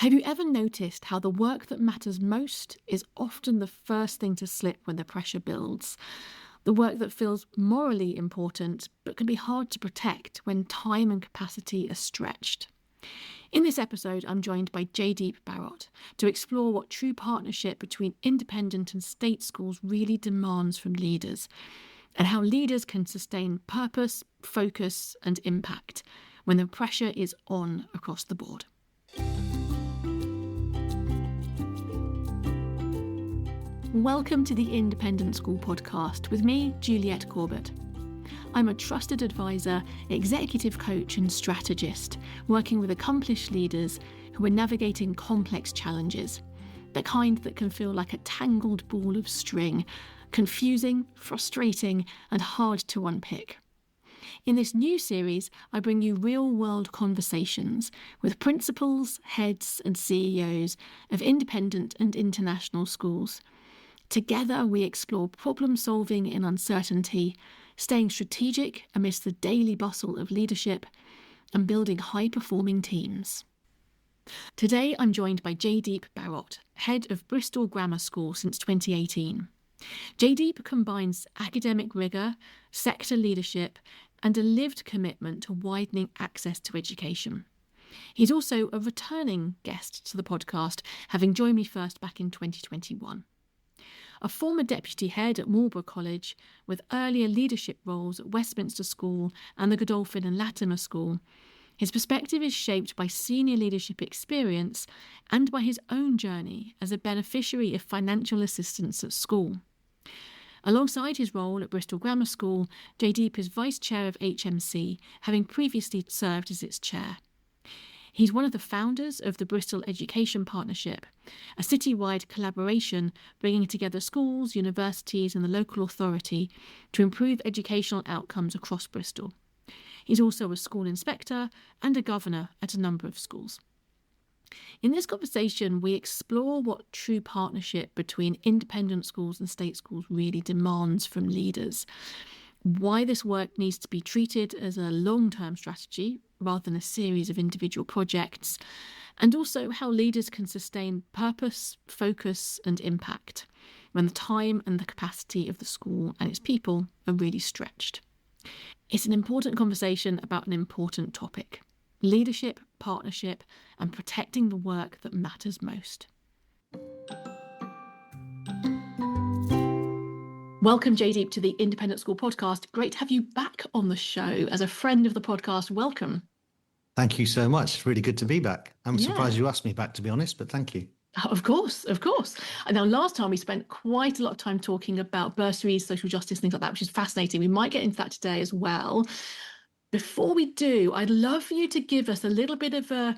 Have you ever noticed how the work that matters most is often the first thing to slip when the pressure builds? The work that feels morally important but can be hard to protect when time and capacity are stretched. In this episode, I'm joined by Jaideep Barot to explore what true partnership between independent and state schools really demands from leaders, and how leaders can sustain purpose, focus, and impact when the pressure is on across the board. Welcome to the Independent School Podcast with me, Juliet Corbett. I'm a trusted advisor, executive coach and strategist, working with accomplished leaders who are navigating complex challenges, the kind that can feel like a tangled ball of string, confusing, frustrating, and hard to unpick. In this new series, I bring you real-world conversations with principals, heads, and CEOs of independent and international schools. Together, we explore problem-solving in uncertainty, staying strategic amidst the daily bustle of leadership, and building high-performing teams. Today, I'm joined by Jaideep Barot, head of Bristol Grammar School since 2018. Jaideep combines academic rigour, sector leadership, and a lived commitment to widening access to education. He's also a returning guest to the podcast, having joined me first back in 2021. A former deputy head at Marlborough College, with earlier leadership roles at Westminster School and the Godolphin and Latimer School, his perspective is shaped by senior leadership experience and by his own journey as a beneficiary of financial assistance at school. Alongside his role at Bristol Grammar School, Jaideep is Vice Chair of HMC, having previously served as its chair. He's one of the founders of the Bristol Education Partnership, a citywide collaboration bringing together schools, universities and the local authority to improve educational outcomes across Bristol. He's also a school inspector and a governor at a number of schools. In this conversation, we explore what true partnership between independent schools and state schools really demands from leaders, why this work needs to be treated as a long-term strategy rather than a series of individual projects, and also how leaders can sustain purpose, focus, and impact when the time and the capacity of the school and its people are really stretched. It's an important conversation about an important topic: leadership, partnership, and protecting the work that matters most. Welcome, Jaideep, to the Independent School Podcast. Great to have you back on the show as a friend of the podcast. Welcome. Thank you so much. It's really good to be back. I'm surprised you asked me back, to be honest, but thank you. Of course. And now, last time we spent quite a lot of time talking about bursaries, social justice, things like that, which is fascinating. We might get into that today as well. Before we do, I'd love for you to give us a little bit of a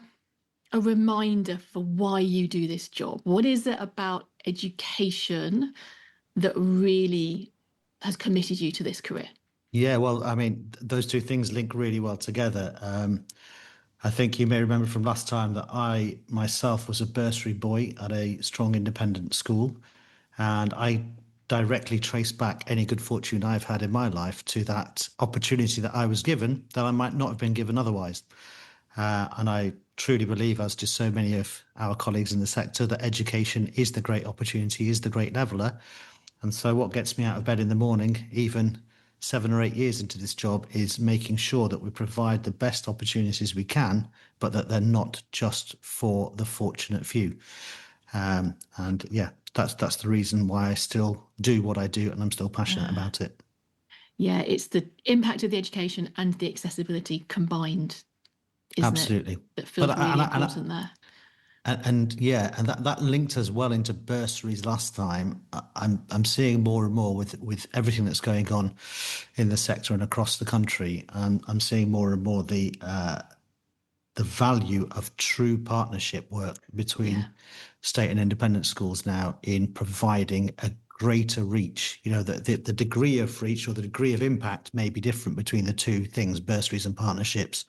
reminder for why you do this job. What is it about education that really has committed you to this career? Yeah, well, I mean, those two things link really well together. I think you may remember from last time that I myself was a bursary boy at a strong independent school, and I directly trace back any good fortune I've had in my life to that opportunity that I was given that I might not have been given otherwise. And I truly believe, as do so many of our colleagues in the sector, that education is the great opportunity, is the great leveller. And so what gets me out of bed in the morning, even 7 or 8 years into this job, is making sure that we provide the best opportunities we can, but that they're not just for the fortunate few. And yeah, that's the reason why I still do what I do, and I'm still passionate about it. Yeah, it's the impact of the education and the accessibility combined, isn't Absolutely. it? That feels really important there. And that linked as well into bursaries last time. I'm seeing more and more with everything that's going on in the sector and across the country. And I'm seeing more and more the value of true partnership work between state and independent schools now in providing a greater reach. You know, the degree of reach or the degree of impact may be different between the two things, bursaries and partnerships.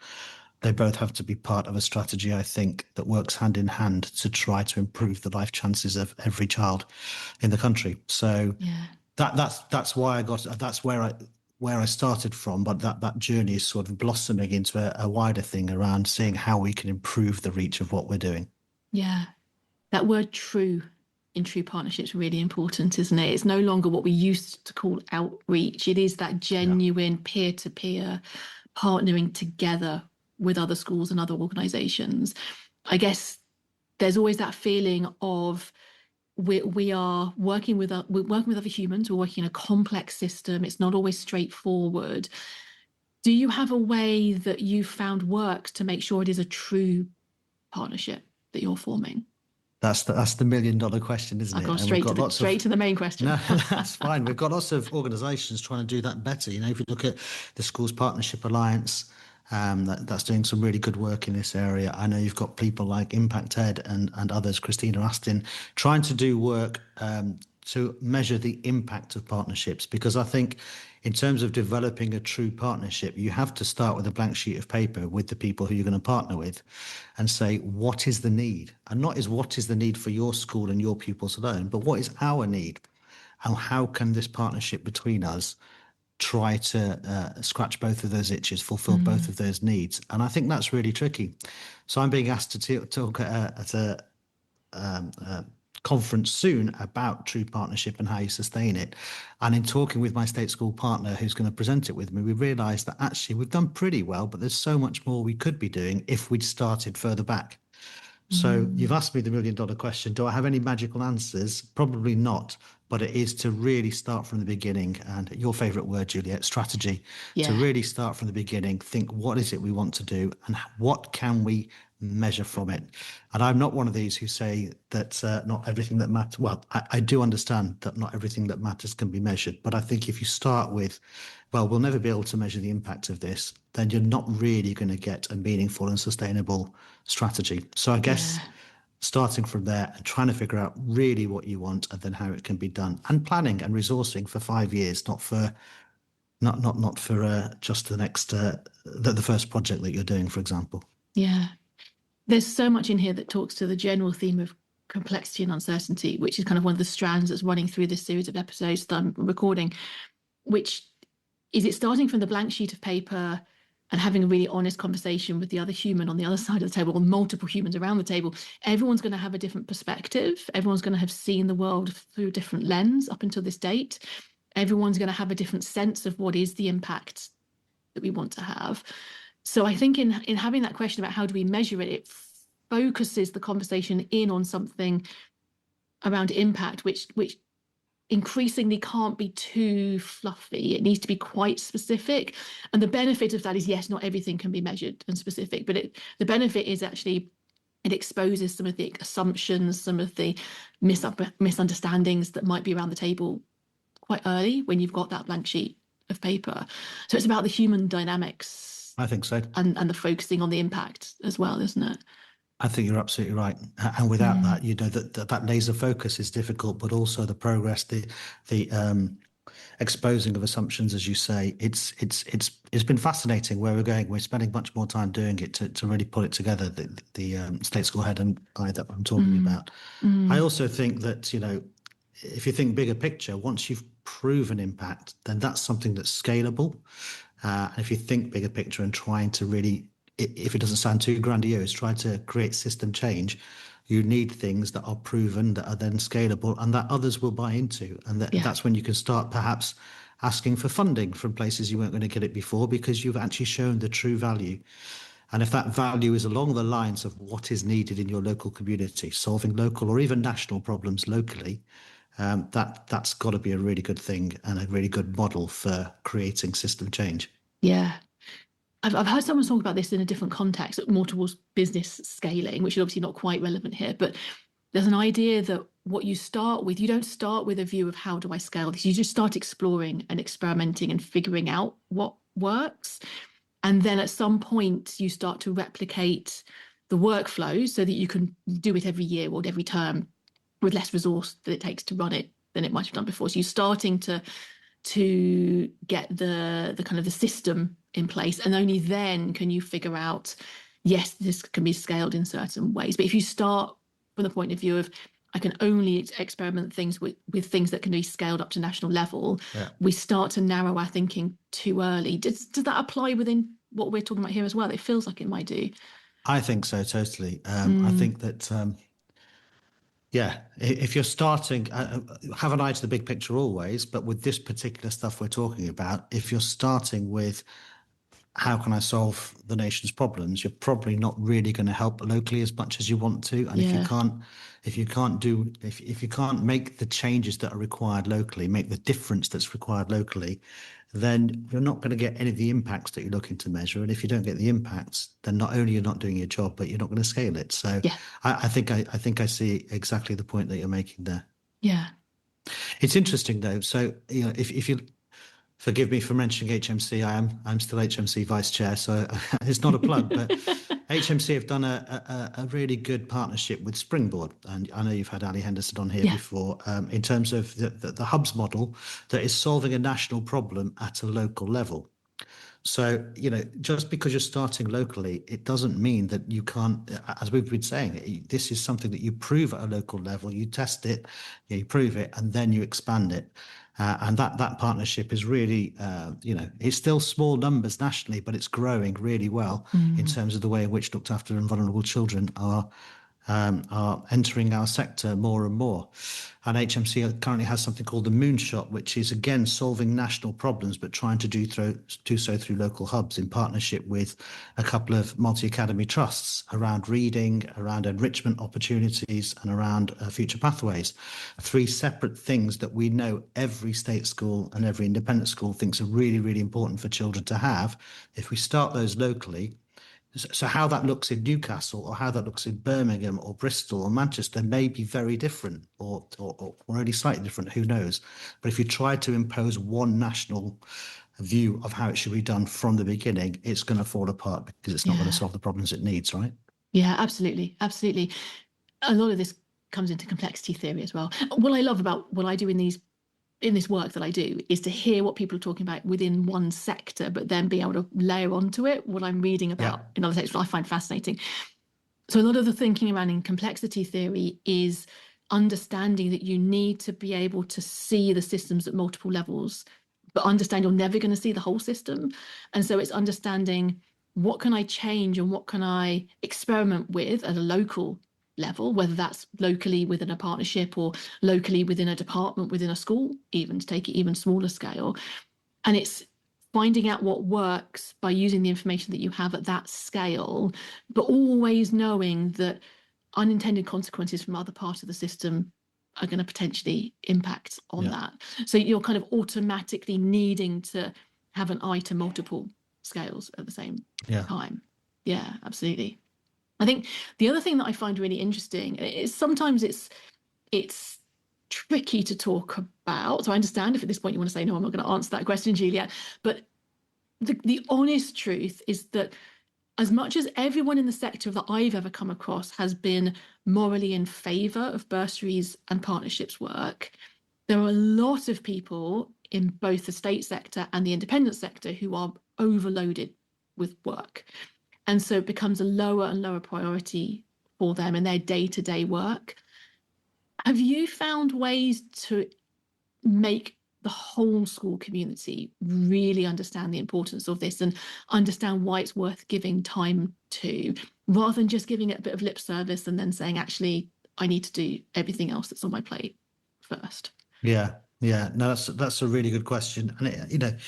They both have to be part of a strategy, I think, that works hand in hand to try to improve the life chances of every child in the country. So that's why that's where I started from. But that journey is sort of blossoming into a wider thing around seeing how we can improve the reach of what we're doing. Yeah. That word true in true partnerships really important, isn't it? It's no longer what we used to call outreach. It is that Yeah. genuine peer-to-peer partnering together with other schools and other organizations. I guess there's always that feeling of we are we're working with other humans, we're working in a complex system, it's not always straightforward. Do you have a way that you found works to make sure it is a true partnership that you're forming? That's the million dollar question, isn't I've it? gone And we've straight to got the lots of main question. no, that's fine. We've got lots of organisations trying to do that better. If you look at the Schools Partnership Alliance, that's doing some really good work in this area. I know you've got people like Impact Ed and others, Christina Astin, trying to do work to measure the impact of partnerships. Because I think in terms of developing a true partnership, you have to start with a blank sheet of paper with the people who you're going to partner with and say, what is the need? And not is what is the need for your school and your pupils alone, but what is our need? And how can this partnership between us try to scratch both of those itches, fulfill both of those needs? And I think that's really tricky. So I'm being asked to talk at a conference soon about true partnership and how you sustain it. And in talking with my state school partner who's going to present it with me, we realised that actually we've done pretty well, but there's so much more we could be doing if we'd started further back. So you've asked me the million dollar question. Do I have any magical answers? Probably not, but it is to really start from the beginning. And your favorite word, Juliet, strategy, to Yeah. really start from the beginning, think what is it we want to do and what can we measure from it? And I'm not one of these who say that not everything that matters. Well, I do understand that not everything that matters can be measured, but I think if you start with, well, we'll never be able to measure the impact of this, then you're not really going to get a meaningful and sustainable strategy. So I guess Yeah. starting from there and trying to figure out really what you want and then how it can be done, and planning and resourcing for 5 years, not for just the next the first project that you're doing, for example. Yeah. There's so much in here that talks to the general theme of complexity and uncertainty, which is kind of one of the strands that's running through this series of episodes that I'm recording, which is it starting from the blank sheet of paper and having a really honest conversation with the other human on the other side of the table, or multiple humans around the table. Everyone's going to have a different perspective. Everyone's going to have seen the world through a different lens up until this date. Everyone's going to have a different sense of what is the impact that we want to have. So I think in having that question about how do we measure it, it focuses the conversation in on something around impact, which increasingly can't be too fluffy. It needs to be quite specific. And the benefit of that is, yes, not everything can be measured and specific, but the benefit is actually it exposes some of the assumptions, some of the misunderstandings that might be around the table quite early when you've got that blank sheet of paper. So it's about the human dynamics I think so. and the focusing on the impact as well, isn't it? I think you're absolutely right. And without that, that laser focus is difficult, but also the progress, the exposing of assumptions, as you say, it's been fascinating where we're going. We're spending much more time doing it to really pull it together. The state school head and I that I'm talking about. I also think that if you think bigger picture, once you've proven impact, then that's something that's scalable. And if you think bigger picture and trying to really, if it doesn't sound too grandiose, try to create system change, you need things that are proven, that are then scalable and that others will buy into. And that's when you can start perhaps asking for funding from places you weren't going to get it before because you've actually shown the true value. And if that value is along the lines of what is needed in your local community, solving local or even national problems locally, that's got to be a really good thing and a really good model for creating system change. Yeah. I've heard someone talk about this in a different context, more towards business scaling, which is obviously not quite relevant here, but there's an idea that what you start with, you don't start with a view of how do I scale this? You just start exploring and experimenting and figuring out what works. And then at some point you start to replicate the workflow so that you can do it every year or every term with less resource that it takes to run it than it might have done before. So you're starting to get the kind of the system in place, and only then can you figure out, yes, this can be scaled in certain ways. But if you start from the point of view of I can only experiment things with things that can be scaled up to national level, we start to narrow our thinking too early. Does that apply within what we're talking about here as well? It feels like it might do. I think so, totally. I think that, yeah, if you're starting, have an eye to the big picture always, but with this particular stuff we're talking about, if you're starting with how can I solve the nation's problems, you're probably not really going to help locally as much as you want to. And Yeah. if you can't make the changes that are required locally, make the difference that's required locally, then you're not going to get any of the impacts that you're looking to measure. And if you don't get the impacts, then not only you're not doing your job, but you're not going to scale it. So Yeah. I think I see exactly the point that you're making there. Yeah. It's interesting though. So, if you forgive me for mentioning HMC. I'm still HMC vice chair, so it's not a plug, but HMC have done a really good partnership with Springboard, and I know you've had Ali Henderson on here Yeah. before, in terms of the hubs model that is solving a national problem at a local level. So, just because you're starting locally, it doesn't mean that you can't, as we've been saying, this is something that you prove at a local level, you test it, you prove it, and then you expand it. And that partnership is really, it's still small numbers nationally, but it's growing really well in terms of the way in which looked after and vulnerable children are entering our sector more and more. And HMC currently has something called the Moonshot, which is again solving national problems, but trying to do so through local hubs in partnership with a couple of multi-academy trusts around reading, around enrichment opportunities, and around future pathways. 3 separate things that we know every state school and every independent school thinks are really, really important for children to have. If we start those locally, so how that looks in Newcastle or how that looks in Birmingham or Bristol or Manchester may be very different or only slightly different, who knows? But if you try to impose one national view of how it should be done from the beginning, it's going to fall apart because it's not going to solve the problems it needs, right? Yeah, absolutely. Absolutely. A lot of this comes into complexity theory as well. What I love about what I do in this work that I do is to hear what people are talking about within one sector, but then be able to layer onto it what I'm reading about in other sectors, I find fascinating. So a lot of the thinking around in complexity theory is understanding that you need to be able to see the systems at multiple levels, but understand you're never going to see the whole system. And so it's understanding what can I change and what can I experiment with at a local level, whether that's locally within a partnership or locally within a department within a school, even to take it even smaller scale. And it's finding out what works by using the information that you have at that scale, but always knowing that unintended consequences from other parts of the system are going to potentially impact on that. So you're kind of automatically needing to have an eye to multiple scales at the same time. Yeah, absolutely. I think the other thing that I find really interesting is sometimes it's tricky to talk about. So I understand if at this point you want to say, no, I'm not going to answer that question, Juliet. But the honest truth is that as much as everyone in the sector that I've ever come across has been morally in favour of bursaries and partnerships work, there are a lot of people in both the state sector and the independent sector who are overloaded with work. And so it becomes a lower and lower priority for them in their day-to-day work. Have you found ways to make the whole school community really understand the importance of this and understand why it's worth giving time to, rather than just giving it a bit of lip service and then saying, actually, I need to do everything else that's on my plate first? Yeah. No, that's a really good question. And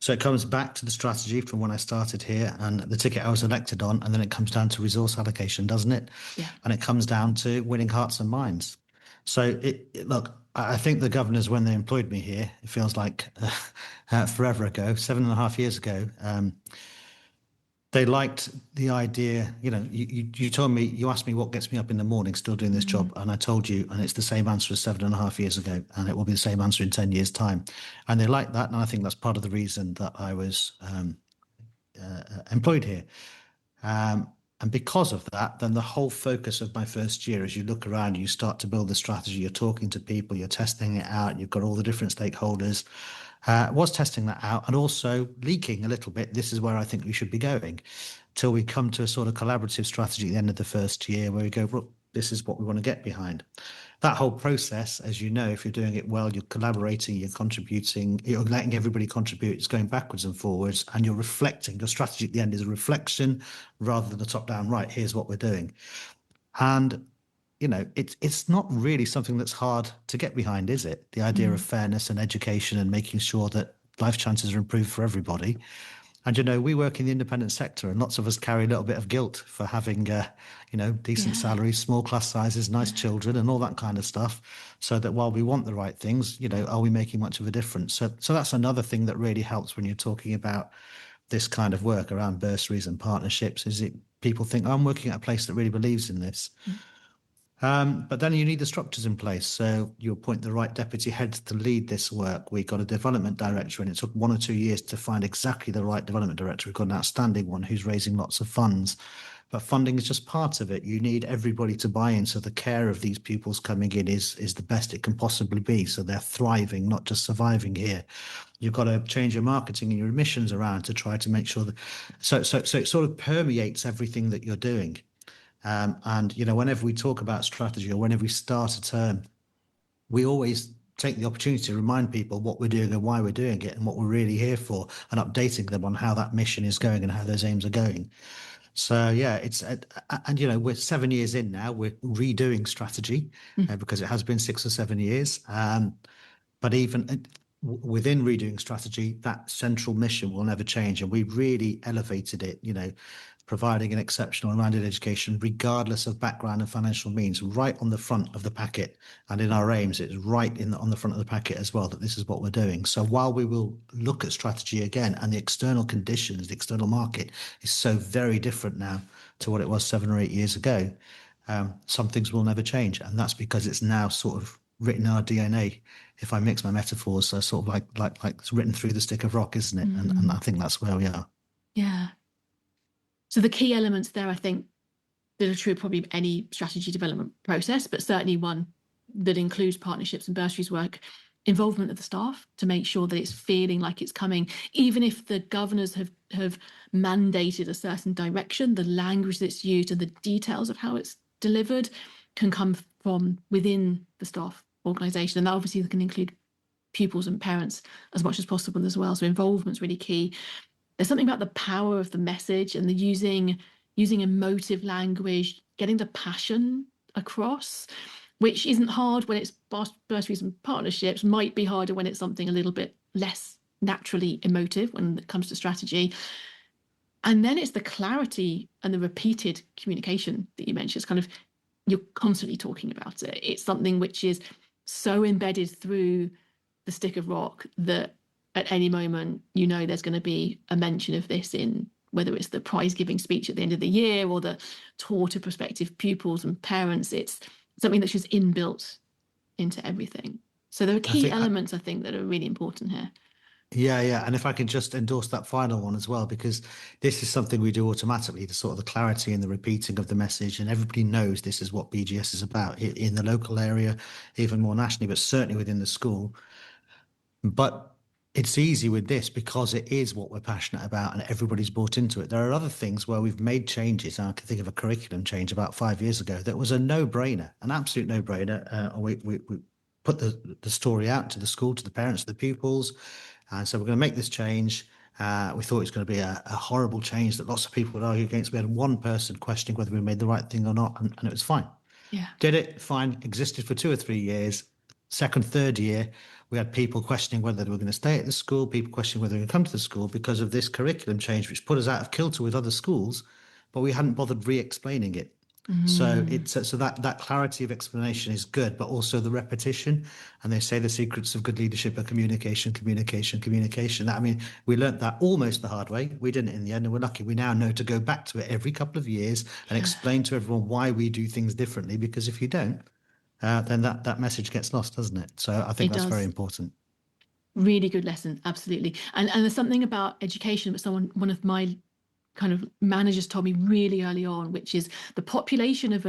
so it comes back to the strategy from when I started here and the ticket I was elected on, and then it comes down to resource allocation, doesn't it? Yeah. And it comes down to winning hearts and minds. So look, I think the governors, when they employed me here, it feels like forever ago, 7.5 years ago, they liked the idea. You told me, you asked me what gets me up in the morning still doing this job, and I told you, and it's the same answer as 7.5 years ago, and it will be the same answer in 10 years time. And they like that, and I think that's part of the reason that I was employed here. And because of that, then the whole focus of my first year, as you look around, you start to build the strategy, you're talking to people, you're testing it out, you've got all the different stakeholders, was testing that out and also leaking a little bit. This is where I think we should be going till we come to a sort of collaborative strategy at the end of the first year where we go, this is what we want to get behind. That whole process, as you know, if you're doing it well, you're collaborating, you're contributing, you're letting everybody contribute, it's going backwards and forwards, and you're reflecting. Your strategy at the end is a reflection rather than a top-down, right, here's what we're doing. And it's not really something that's hard to get behind, is it? The idea of fairness and education and making sure that life chances are improved for everybody. And, we work in the independent sector, and lots of us carry a little bit of guilt for having, decent salaries, small class sizes, nice children, and all that kind of stuff. So that while we want the right things, are we making much of a difference? So that's another thing that really helps when you're talking about this kind of work around bursaries and partnerships, is it people think, I'm working at a place that really believes in this. But then you need the structures in place. So you appoint the right deputy heads to lead this work. We got a development director, and it took 1 or 2 years to find exactly the right development director. We've got an outstanding one who's raising lots of funds. But funding is just part of it. You need everybody to buy in, so the care of these pupils coming in is the best it can possibly be, so they're thriving, not just surviving here. You've got to change your marketing and your admissions around to try to make sure that so it sort of permeates everything that you're doing. And whenever we talk about strategy, or whenever we start a term, we always take the opportunity to remind people what we're doing and why we're doing it and what we're really here for, and updating them on how that mission is going and how those aims are going. So yeah, we're 7 years in now. We're redoing strategy because it has been 6 or 7 years. But even within redoing strategy, that central mission will never change, and we've really elevated it. Providing an exceptional and rounded education, regardless of background and financial means, right on the front of the packet. And in our aims, it's right on the front of the packet as well, that this is what we're doing. So while we will look at strategy again, and the external conditions, the external market is so very different now to what it was 7 or 8 years ago, some things will never change. And that's because it's now sort of written in our DNA. If I mix my metaphors, so sort of like it's written through the stick of rock, isn't it? And I think that's where we are. Yeah. So the key elements there, I think, that are true of probably any strategy development process, but certainly one that includes partnerships and bursaries work, involvement of the staff to make sure that it's feeling like it's coming, even if the governors have mandated a certain direction, the language that's used and the details of how it's delivered can come from within the staff organisation. And that obviously can include pupils and parents as much as possible as well. So involvement's really key. There's something about the power of the message and the using emotive language, getting the passion across, which isn't hard when it's bursaries and partnerships, might be harder when it's something a little bit less naturally emotive when it comes to strategy. And then it's the clarity and the repeated communication that you mentioned. It's kind of, you're constantly talking about it. It's something which is so embedded through the stick of rock that at any moment, there's going to be a mention of this in whether it's the prize giving speech at the end of the year or the tour to prospective pupils and parents. It's something that's just inbuilt into everything. So there are key elements, I think, that are really important here. Yeah. And if I can just endorse that final one as well, because this is something we do automatically, the sort of the clarity and the repeating of the message. And everybody knows this is what BGS is about in the local area, even more nationally, but certainly within the school. But it's easy with this because it is what we're passionate about and everybody's bought into it. There are other things where we've made changes. And I can think of a curriculum change about 5 years ago that was a no-brainer, an absolute no-brainer. We put the story out to the school, to the parents, to the pupils. And so we're going to make this change. We thought it was going to be a horrible change that lots of people would argue against. We had one person questioning whether we made the right thing or not, and it was fine. Yeah. Did it, fine, existed for 2 or 3 years. Second, third year, we had people questioning whether they were going to stay at the school, people questioning whether they were going to come to the school because of this curriculum change, which put us out of kilter with other schools, but we hadn't bothered re-explaining it. So that clarity of explanation is good, but also the repetition. And they say the secrets of good leadership are communication. I mean, we learnt that almost the hard way. We didn't in the end, and we're lucky. We now know to go back to it every couple of years and explain to everyone why we do things differently, because if you don't, then that message gets lost, doesn't it? So I think that's very important. Really good lesson, absolutely. And there's something about education that one of my kind of managers told me really early on, which is the population of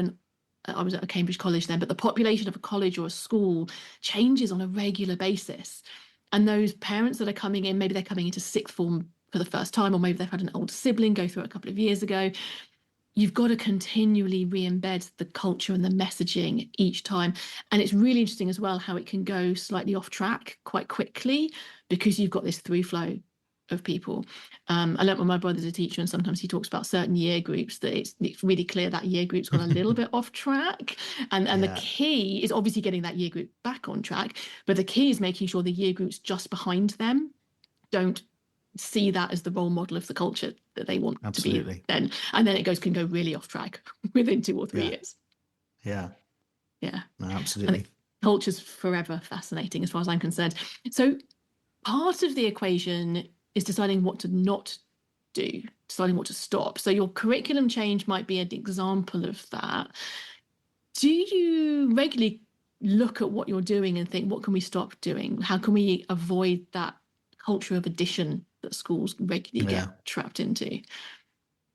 I was at a Cambridge college then, but the population of a college or a school changes on a regular basis. And those parents that are coming in, maybe they're coming into sixth form for the first time, or maybe they've had an older sibling go through it a couple of years ago. you've got to continually re-embed the culture and the messaging each time. And it's really interesting as well how it can go slightly off track quite quickly because you've got this through flow of people. I learned when my brother's a teacher, and sometimes he talks about certain year groups that it's really clear that year group's got a little bit off track. And the key is obviously getting that year group back on track, but the key is making sure the year groups just behind them don't see that as the role model of the culture that they want to be then. And then it can go really off track within 2 or 3 years. Yeah. No, absolutely. And culture's forever fascinating as far as I'm concerned. So part of the equation is deciding what to not do, deciding what to stop. So your curriculum change might be an example of that. Do you regularly look at what you're doing and think, what can we stop doing? How can we avoid that culture of addition that schools regularly get trapped into?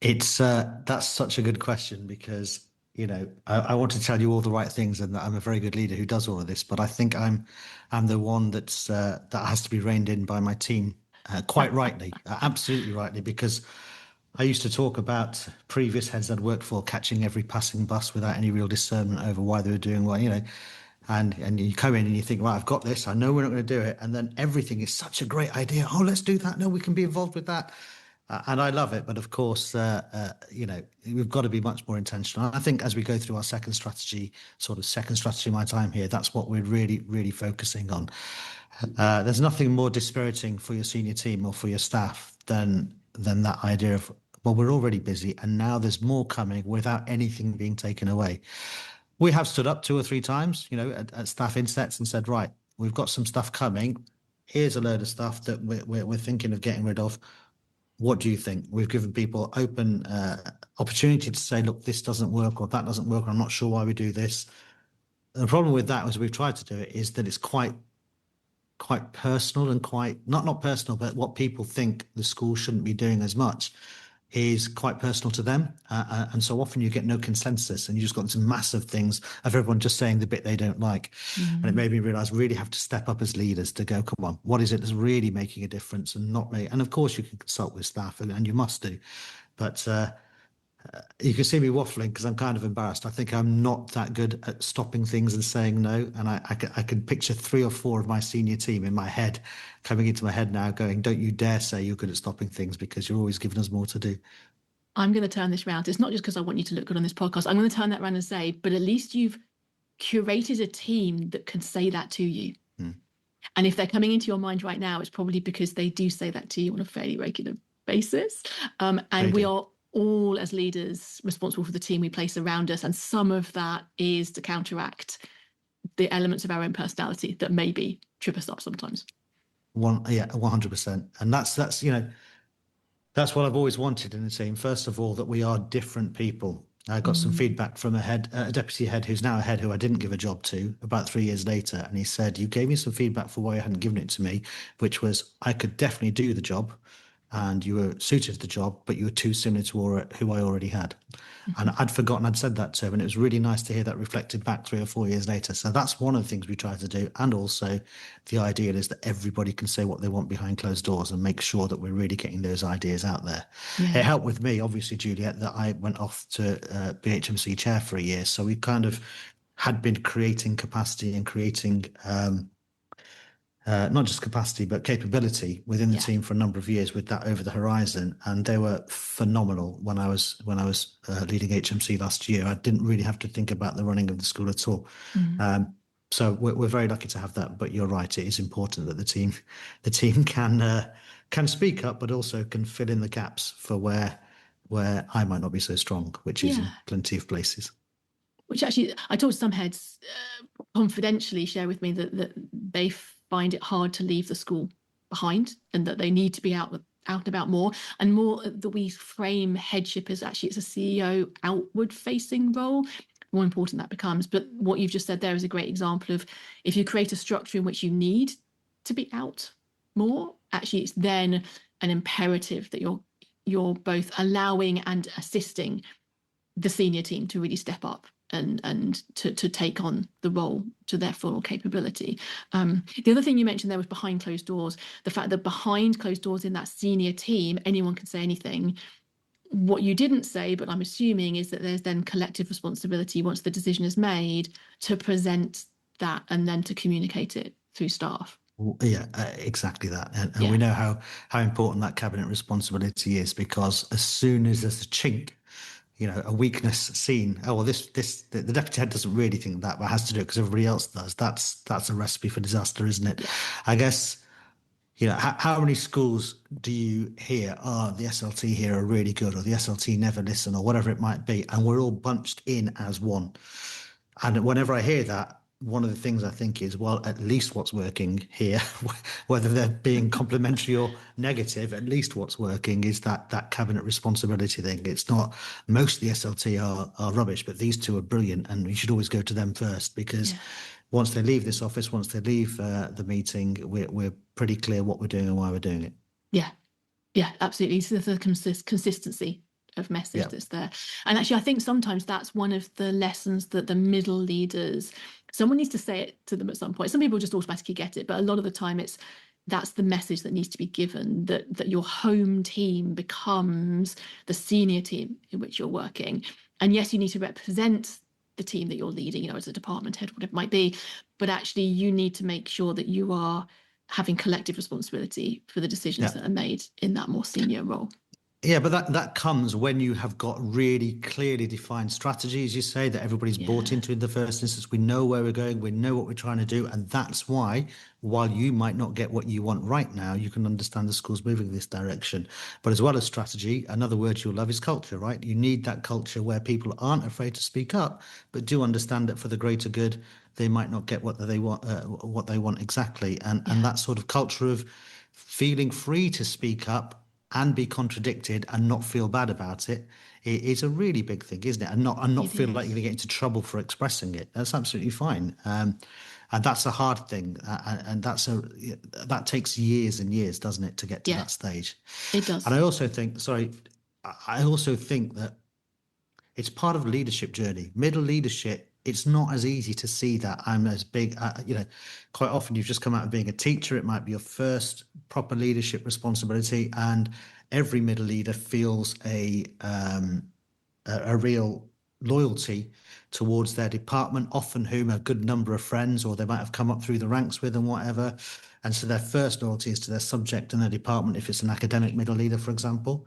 It's that's such a good question because, you know, I want to tell you all the right things and that I'm a very good leader who does all of this, but I think I'm the one that has to be reined in by my team, quite rightly, absolutely rightly, because I used to talk about previous heads I'd worked for catching every passing bus without any real discernment over why they were doing well, you know. And you come in and you think, right, I've got this. I know we're not going to do it. And then everything is such a great idea. Oh, let's do that. No, we can be involved with that. And I love it. But of course, you know, we've got to be much more intentional. I think as we go through our second strategy, my time here, that's what we're really, really focusing on. There's nothing more dispiriting for your senior team or for your staff than that idea of, well, we're already busy and now there's more coming without anything being taken away. We have stood up 2 or 3 times, you know, at staff insets and said, right, we've got some stuff coming. Here's a load of stuff that we're thinking of getting rid of. What do you think? We've given people open opportunity to say, look, this doesn't work or that doesn't work. I'm not sure why we do this. And the problem with that, as we've tried to do it, is that it's quite personal and quite not personal, but what people think the school shouldn't be doing as much is quite personal to them. And so often you get no consensus and you just got some massive things of everyone just saying the bit they don't like. And it made me realize we really have to step up as leaders to go, come on, what is it that's really making a difference and not me? And of course you can consult with staff and you must do. But you can see me waffling because I'm kind of embarrassed. I think I'm not that good at stopping things and saying no. And I can picture 3 or 4 of my senior team in my head, coming into my head now going, don't you dare say you're good at stopping things because you're always giving us more to do. I'm going to turn this around. It's not just because I want you to look good on this podcast. I'm going to turn that around and say, but at least you've curated a team that can say that to you. And if they're coming into your mind right now, it's probably because they do say that to you on a fairly regular basis. And we are all, as leaders, responsible for the team we place around us. And some of that is to counteract the elements of our own personality that maybe trip us up sometimes. 100%. And that's, you know, that's what I've always wanted in a team. First of all, that we are different people. I got some feedback from a deputy head who's now a head who I didn't give a job to about 3 years later. And he said, you gave me some feedback for why you hadn't given it to me, which was I could definitely do the job and you were suited to the job, but you were too similar to who I already had. And I'd forgotten I'd said that to him. And it was really nice to hear that reflected back 3 or 4 years later. So that's one of the things we try to do. And also the ideal is that everybody can say what they want behind closed doors and make sure that we're really getting those ideas out there. It helped with me, obviously, Juliet, that I went off to be HMC chair for a year. So we kind of had been creating capacity and creating not just capacity, but capability within the team for a number of years with that over the horizon. And they were phenomenal when I was leading HMC last year. I didn't really have to think about the running of the school at all. So we're very lucky to have that. But you're right, it is important that the team can speak up, but also can fill in the gaps for where I might not be so strong, which is in plenty of places. Which actually, I talked to some heads confidentially share with me that they find it hard to leave the school behind and that they need to be out and about more, and more that we frame headship as actually it's a CEO outward facing role. More important that becomes. But what you've just said there is a great example of if you create a structure in which you need to be out more, actually it's then an imperative that you're both allowing and assisting the senior team to really step up and to take on the role to their full capability. The other thing you mentioned there was behind closed doors, the fact that behind closed doors in that senior team, anyone can say anything. What you didn't say, but I'm assuming, is that there's then collective responsibility once the decision is made to present that and then to communicate it through staff. Yeah, exactly that. And Yeah. we know how important that cabinet responsibility is, because as soon as there's a chink, a weakness seen, oh, well, the deputy head doesn't really think that, but has to do it because everybody else does. That's a recipe for disaster, isn't it? Yeah. I guess, how many schools do you hear, oh, the SLT here are really good, or the SLT never listen, or whatever it might be, and we're all bunched in as one. And whenever I hear that, one of the things I think is, well, at least what's working here, whether they're being complimentary or negative, at least what's working is that cabinet responsibility thing. It's not, most of the SLT are rubbish, but these two are brilliant, and you should always go to them first, because once they leave this office, once they leave the meeting, we're pretty clear what we're doing and why we're doing it. Yeah, absolutely. So the consistency of message that's there. And actually, I think sometimes that's one of the lessons that the middle leaders, someone needs to say it to them at some point. Some people just automatically get it, but a lot of the time that's the message that needs to be given, that your home team becomes the senior team in which you're working. And yes, you need to represent the team that you're leading, as a department head, whatever it might be, but actually you need to make sure that you are having collective responsibility for the decisions that are made in that more senior role. Yeah, but that comes when you have got really clearly defined strategies, you say, that everybody's bought into in the first instance. We know where we're going, we know what we're trying to do. And that's why, while you might not get what you want right now, you can understand the school's moving in this direction. But as well as strategy, another word you'll love is culture, right? You need that culture where people aren't afraid to speak up, but do understand that for the greater good, they might not get what they want exactly. And that sort of culture of feeling free to speak up and be contradicted and not feel bad about it is a really big thing, isn't it? And not feel like you're going to get into trouble for expressing it. That's absolutely fine. And that's a hard thing. And that takes years and years, doesn't it, to get to that stage? It does. And I also think that it's part of a leadership journey. Middle leadership, it's not as easy to see that I'm as big. Quite often you've just come out of being a teacher. It might be your first proper leadership responsibility, and every middle leader feels a real loyalty towards their department, often whom a good number of friends, or they might have come up through the ranks with and whatever. And so their first loyalty is to their subject and their department, if it's an academic middle leader, for example.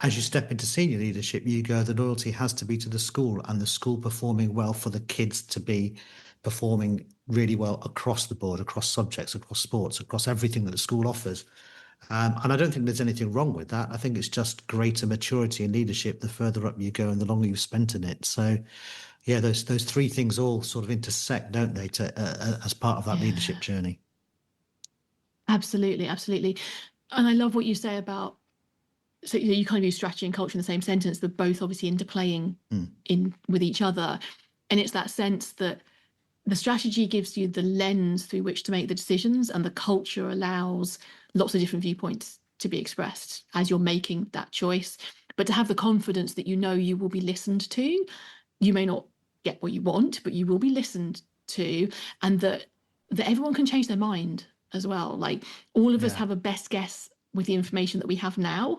As you step into senior leadership, you go, the loyalty has to be to the school, and the school performing well for the kids to be performing really well across the board, across subjects, across sports, across everything that the school offers. And I don't think there's anything wrong with that. I think it's just greater maturity in leadership the further up you go and the longer you've spent in it. So, yeah, those three things all sort of intersect, don't they, as part of that leadership journey? Absolutely, absolutely. And I love what you say about, so you kind of use strategy and culture in the same sentence, but both obviously interplaying in with each other. And it's that sense that the strategy gives you the lens through which to make the decisions, and the culture allows lots of different viewpoints to be expressed as you're making that choice. But to have the confidence that you will be listened to. You may not get what you want, but you will be listened to, and that everyone can change their mind as well. Like, all of us have a best guess with the information that we have now.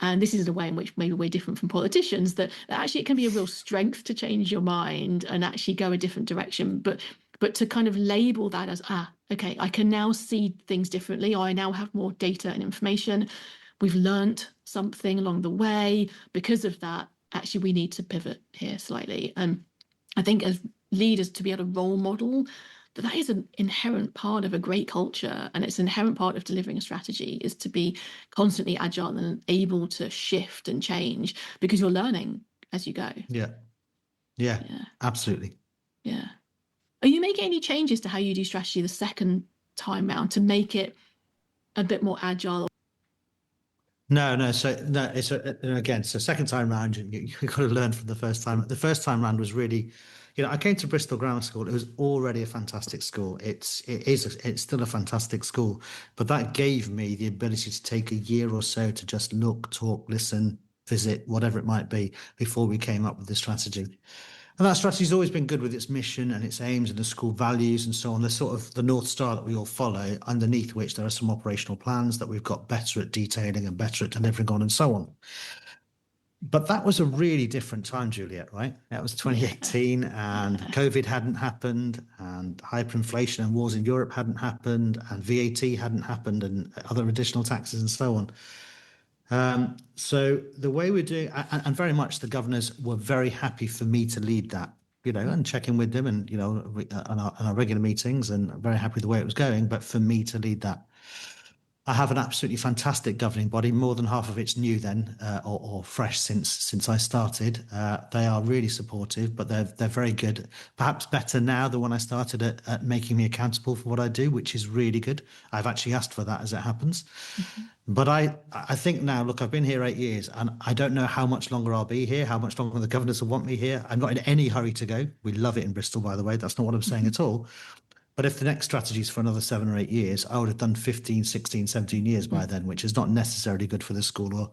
And this is a way in which maybe we're different from politicians, that actually it can be a real strength to change your mind and actually go a different direction. But to kind of label that as, okay, I can now see things differently. I now have more data and information. We've learnt something along the way. Because of that, actually, we need to pivot here slightly. And I think as leaders, to be able to role model that is an inherent part of a great culture, and it's an inherent part of delivering a strategy, is to be constantly agile and able to shift and change, because you're learning as you go. Yeah, absolutely. Yeah. Are you making any changes to how you do strategy the second time round to make it a bit more agile? No. So it's again. So second time round, you got to learn from the first time. The first time round was really, I came to Bristol Grammar School. It was already a fantastic school. It's still a fantastic school, but that gave me the ability to take a year or so to just look, talk, listen, visit, whatever it might be, before we came up with the strategy. And that strategy's always been good with its mission and its aims and the school values and so on. There's sort of the North Star that we all follow, underneath which there are some operational plans that we've got better at detailing and better at delivering on and so on. But that was a really different time, Juliet, right? That was Yeah. 2018 and Yeah. COVID hadn't happened and hyperinflation and wars in Europe hadn't happened and VAT hadn't happened and other additional taxes and so on. So the way we're doing, and very much the governors were very happy for me to lead that, and check in with them and, on our regular meetings, and very happy with the way it was going, but for me to lead that. I have an absolutely fantastic governing body. More than half of it's new then, or fresh since I started. They are really supportive, but they're very good. Perhaps better now than when I started at making me accountable for what I do, which is really good. I've actually asked for that as it happens. But I think now, look, I've been here 8 years and I don't know how much longer I'll be here, how much longer the governors will want me here. I'm not in any hurry to go. We love it in Bristol, by the way. That's not what I'm saying at all. But if the next strategy is for another 7 or 8 years, I would have done 15, 16, 17 years by then, which is not necessarily good for the school.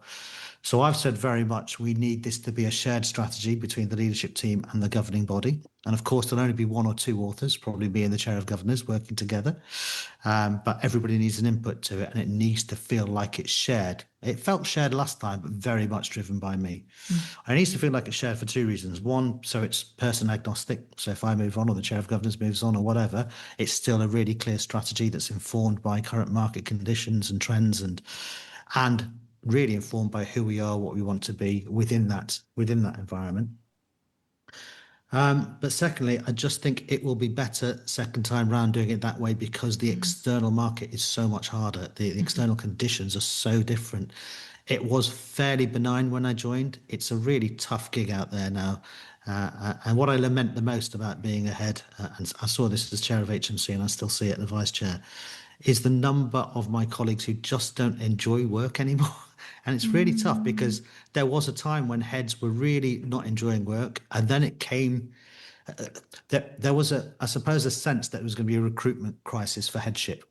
So I've said very much we need this to be a shared strategy between the leadership team and the governing body. And of course, there'll only be one or two authors, probably me and the chair of governors, working together. But everybody needs an input to it and it needs to feel like it's shared. It felt shared last time, but very much driven by me. And it needs to feel like it's shared for two reasons. One, so it's person agnostic. So if I move on or the chair of governors moves on or whatever, it's still a really clear strategy that's informed by current market conditions and trends and really informed by who we are, what we want to be within that environment. But secondly, I just think it will be better second time round doing it that way because the external market is so much harder. The external conditions are so different. It was fairly benign when I joined. It's a really tough gig out there now. And what I lament the most about being ahead, and I saw this as chair of HMC and I still see it as vice chair, is the number of my colleagues who just don't enjoy work anymore. And it's really tough because there was a time when heads were really not enjoying work. And then it came, there was, I suppose, a sense that there was going to be a recruitment crisis for headship.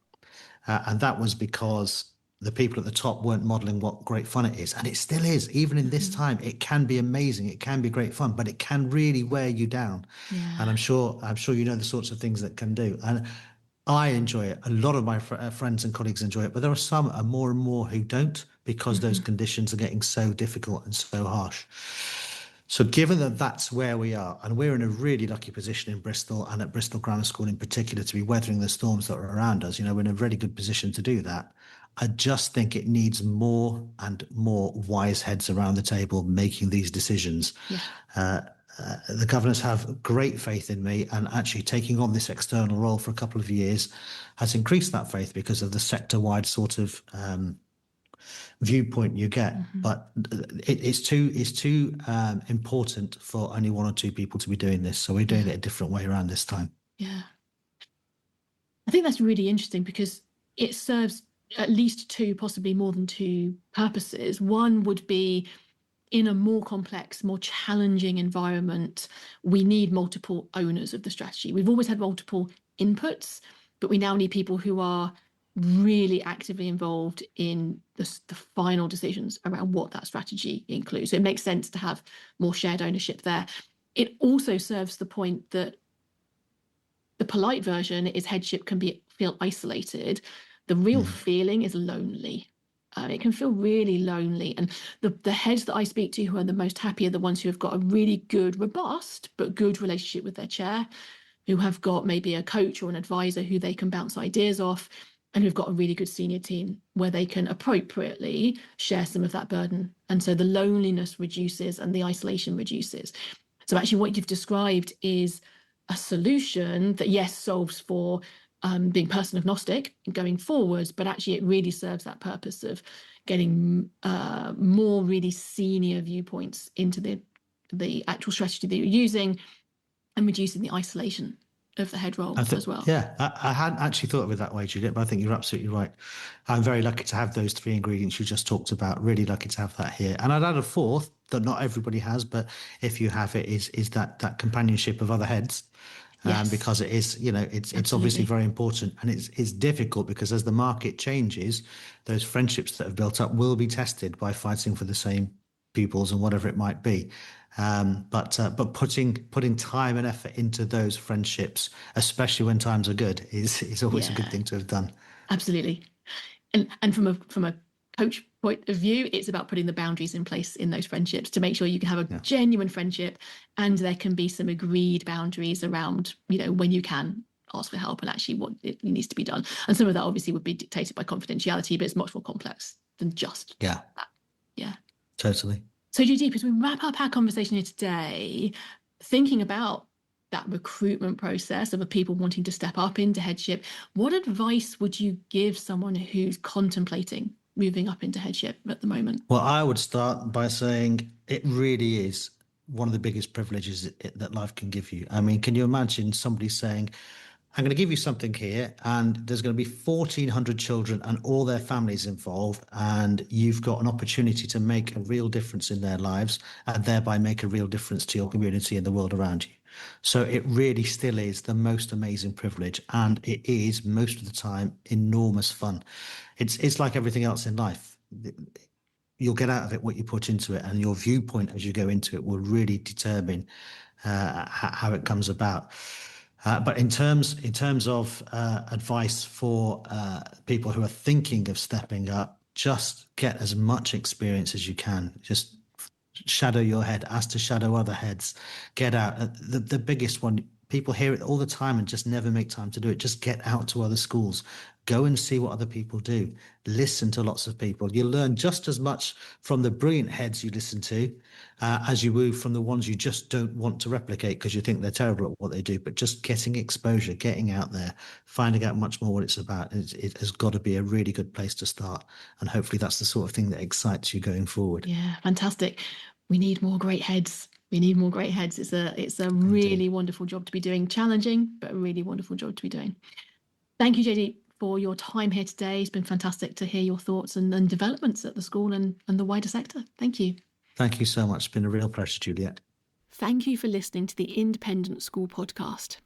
And that was because the people at the top weren't modeling what great fun it is. And it still is. Even in this time, it can be amazing. It can be great fun, but it can really wear you down. Yeah. And I'm sure you know the sorts of things that can do. And I enjoy it. A lot of my friends and colleagues enjoy it, but there are some and more who don't because those conditions are getting so difficult and so harsh. So given that that's where we are, and we're in a really lucky position in Bristol and at Bristol Grammar School in particular to be weathering the storms that are around us, we're in a really good position to do that. I just think it needs more and more wise heads around the table making these decisions. Yeah. The governors have great faith in me, and actually taking on this external role for a couple of years has increased that faith because of the sector-wide sort of viewpoint you get. But it's too important for only one or two people to be doing this. So we're doing it a different way around this time. Yeah. I think that's really interesting because it serves at least two, possibly more than two purposes. One would be in a more complex, more challenging environment, we need multiple owners of the strategy. We've always had multiple inputs, but we now need people who are really actively involved in the final decisions around what that strategy includes. So it makes sense to have more shared ownership there. It also serves the point that the polite version is headship can feel isolated. The real feeling is lonely. It can feel really lonely. And the heads that I speak to who are the most happy are the ones who have got a really good, robust, but good relationship with their chair, who have got maybe a coach or an advisor who they can bounce ideas off, and who've got a really good senior team where they can appropriately share some of that burden. And so the loneliness reduces and the isolation reduces. So actually what you've described is a solution that, yes, solves for being person agnostic and going forwards, but actually it really serves that purpose of getting more really senior viewpoints into the actual strategy that you're using and reducing the isolation of the head role as well. Yeah, I hadn't actually thought of it that way, Juliet, but I think you're absolutely right. I'm very lucky to have those three ingredients you just talked about. Really lucky to have that here. And I'd add a fourth that not everybody has, but if you have it, is that companionship of other heads. Yes. Because it is, it's obviously very important, and it's difficult because as the market changes, those friendships that have built up will be tested by fighting for the same pupils and whatever it might be. But putting time and effort into those friendships, especially when times are good, is always a good thing to have done. Absolutely. And from a coach point of view, it's about putting the boundaries in place in those friendships to make sure you can have a genuine friendship, and there can be some agreed boundaries around, when you can ask for help and actually what it needs to be done. And some of that obviously would be dictated by confidentiality, but it's much more complex than just that. Yeah. Totally. So Jaideep, as we wrap up our conversation here today, thinking about that recruitment process of people wanting to step up into headship, what advice would you give someone who's contemplating moving up into headship at the moment? Well, I would start by saying it really is one of the biggest privileges that life can give you. I mean, can you imagine somebody saying, I'm going to give you something here, and there's going to be 1,400 children and all their families involved, and you've got an opportunity to make a real difference in their lives and thereby make a real difference to your community and the world around you. So it really still is the most amazing privilege, and it is most of the time enormous fun. It's like everything else in life. You'll get out of it what you put into it, and your viewpoint as you go into it will really determine how it comes about. But in terms of advice for people who are thinking of stepping up, just get as much experience as you can. Just shadow your head, ask to shadow other heads, get out. The biggest one, people hear it all the time and just never make time to do it. Just get out to other schools. Go and see what other people do. Listen to lots of people. You'll learn just as much from the brilliant heads you listen to as you will from the ones you just don't want to replicate because you think they're terrible at what they do. But just getting exposure, getting out there, finding out much more what it's about, it has got to be a really good place to start. And hopefully that's the sort of thing that excites you going forward. Yeah, fantastic. We need more great heads. We need more great heads. It's a really wonderful job to be doing. Challenging, but a really wonderful job to be doing. Thank you, Jaideep, for your time here today. It's been fantastic to hear your thoughts and developments at the school and the wider sector. Thank you. Thank you so much. It's been a real pleasure, Juliet. Thank you for listening to the Independent School podcast.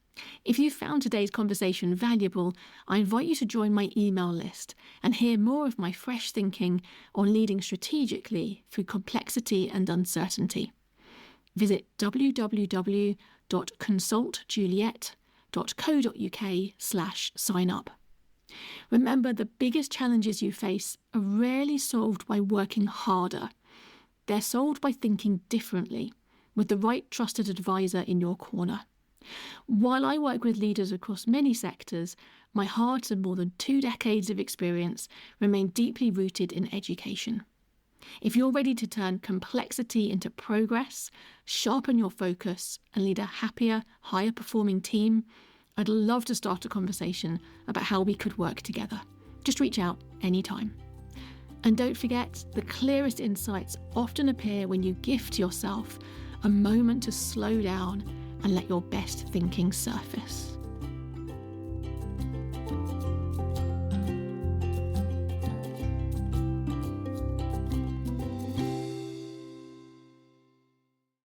If you found today's conversation valuable, I invite you to join my email list and hear more of my fresh thinking on leading strategically through complexity and uncertainty. Visit www.consultjuliet.co.uk/sign up. Remember, the biggest challenges you face are rarely solved by working harder. They're solved by thinking differently, with the right trusted advisor in your corner. While I work with leaders across many sectors, my heart and more than 2 decades of experience remain deeply rooted in education. If you're ready to turn complexity into progress, sharpen your focus, and lead a happier, higher performing team, I'd love to start a conversation about how we could work together. Just reach out anytime. And don't forget, the clearest insights often appear when you gift yourself a moment to slow down and let your best thinking surface.